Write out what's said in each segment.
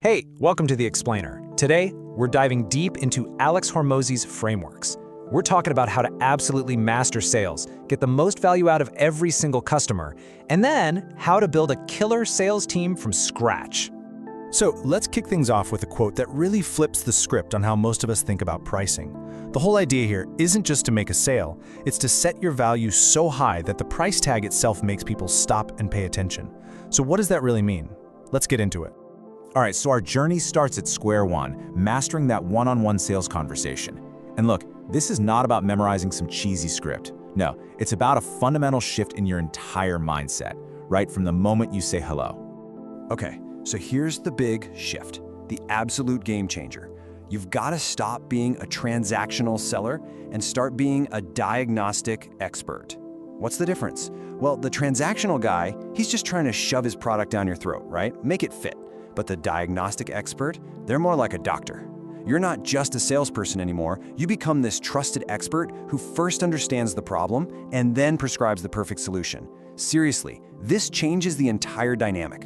Hey, welcome to The Explainer. Today, we're diving deep into Alex Hormozi's frameworks. We're talking about how to absolutely master sales, get the most value out of every single customer, and then how to build a killer sales team from scratch. So let's kick things off with a quote that really flips the script on how most of us think about pricing. The whole idea here isn't just to make a sale, it's to set your value so high that the price tag itself makes people stop and pay attention. So what does that really mean? Let's get into it. All right, so our journey starts at square one, mastering that one-on-one sales conversation. And look, this is not about memorizing some cheesy script. No, it's about a fundamental shift in your entire mindset, right from the moment you say hello. Okay, so here's the big shift, the absolute game changer. You've got to stop being a transactional seller and start being a diagnostic expert. What's the difference? Well, the transactional guy, he's just trying to shove his product down your throat, right? Make it fit. But the diagnostic expert, they're more like a doctor. You're not just a salesperson anymore. You become this trusted expert who first understands the problem and then prescribes the perfect solution. Seriously, this changes the entire dynamic.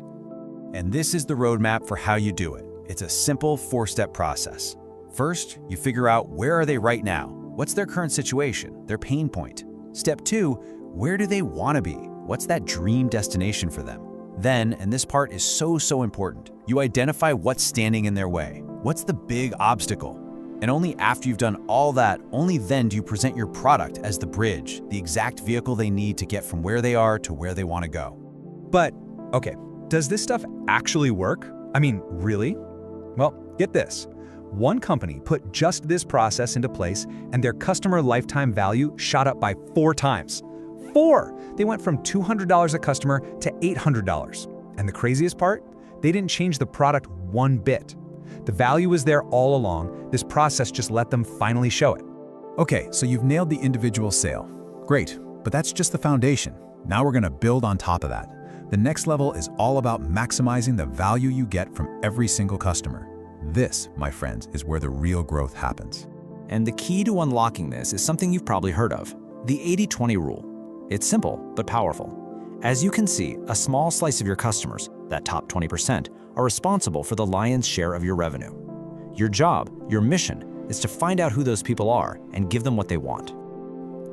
And this is the roadmap for how you do it. It's a simple four-step process. First, you figure out where are they right now? What's their current situation, their pain point? Step two, where do they want to be? What's that dream destination for them? Then, and this part is so important, you identify what's standing in their way. What's the big obstacle? And only after you've done all that, only then do you present your product as the bridge, the exact vehicle they need to get from where they are to where they want to go. But, okay, does this stuff actually work? I mean, really? Well, get this. One company put just this process into place and their customer lifetime value shot up by 4 times. 4! They went from $200 a customer to $800. And the craziest part? They didn't change the product one bit. The value was there all along. This process just let them finally show it. Okay, so you've nailed the individual sale. Great, but that's just the foundation. Now we're going to build on top of that. The next level is all about maximizing the value you get from every single customer. This, my friends, is where the real growth happens. And the key to unlocking this is something you've probably heard of, the 80-20 rule. It's simple, but powerful. As you can see, a small slice of your customers, that top 20%, are responsible for the lion's share of your revenue. Your job, your mission, is to find out who those people are and give them what they want.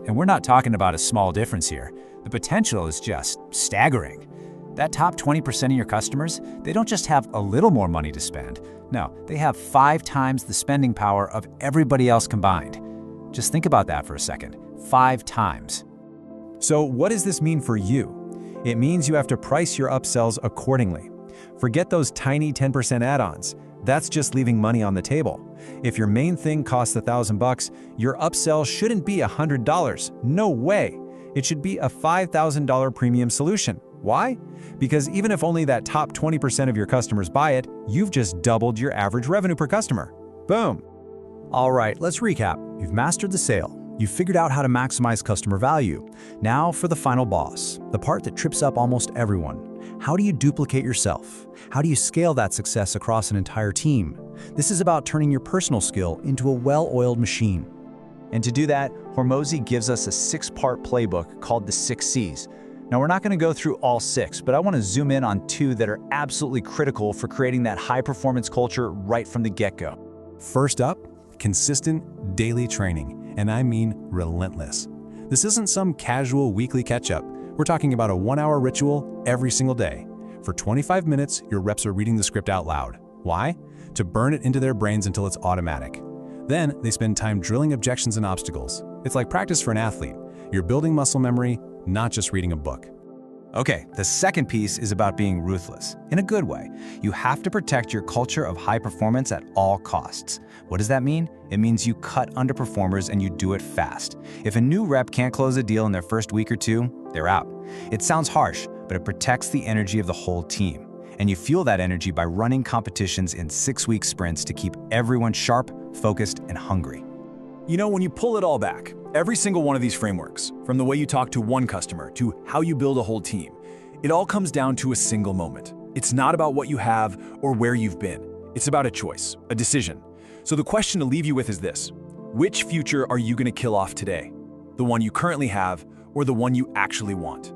And we're not talking about a small difference here. The potential is just staggering. That top 20% of your customers, they don't just have a little more money to spend. No, they have 5 times the spending power of everybody else combined. Just think about that for a second. 5 times. So what does this mean for you? It means you have to price your upsells accordingly. Forget those tiny 10% add-ons. That's just leaving money on the table. If your main thing costs $1,000, your upsell shouldn't be $100. No way. It should be a $5,000 premium solution. Why? Because even if only that top 20% of your customers buy it, you've just doubled your average revenue per customer. Boom. All right, let's recap. You've mastered the sale. You've figured out how to maximize customer value. Now for the final boss, the part that trips up almost everyone. How do you duplicate yourself? How do you scale that success across an entire team? This is about turning your personal skill into a well-oiled machine. And to do that, Hormozi gives us a 6-part playbook called the 6 C's. Now, we're not going to go through all 6, but I want to zoom in on 2 that are absolutely critical for creating that high-performance culture right from the get-go. First up, consistent daily training, and I mean relentless. This isn't some casual weekly catch-up. We're talking about a 1-hour ritual every single day. For 25 minutes, your reps are reading the script out loud. Why? To burn it into their brains until it's automatic. Then they spend time drilling objections and obstacles. It's like practice for an athlete. You're building muscle memory, not just reading a book. Okay, the second piece is about being ruthless, in a good way. You have to protect your culture of high performance at all costs. What does that mean? It means you cut underperformers and you do it fast. If a new rep can't close a deal in their first week or 2, they're out. It sounds harsh, but it protects the energy of the whole team. And you fuel that energy by running competitions in 6-week sprints to keep everyone sharp, focused, and hungry. You know, when you pull it all back, every single one of these frameworks, from the way you talk to one customer to how you build a whole team, it all comes down to a single moment. It's not about what you have or where you've been. It's about a choice, a decision. So the question to leave you with is this: which future are you going to kill off today? The one you currently have or the one you actually want?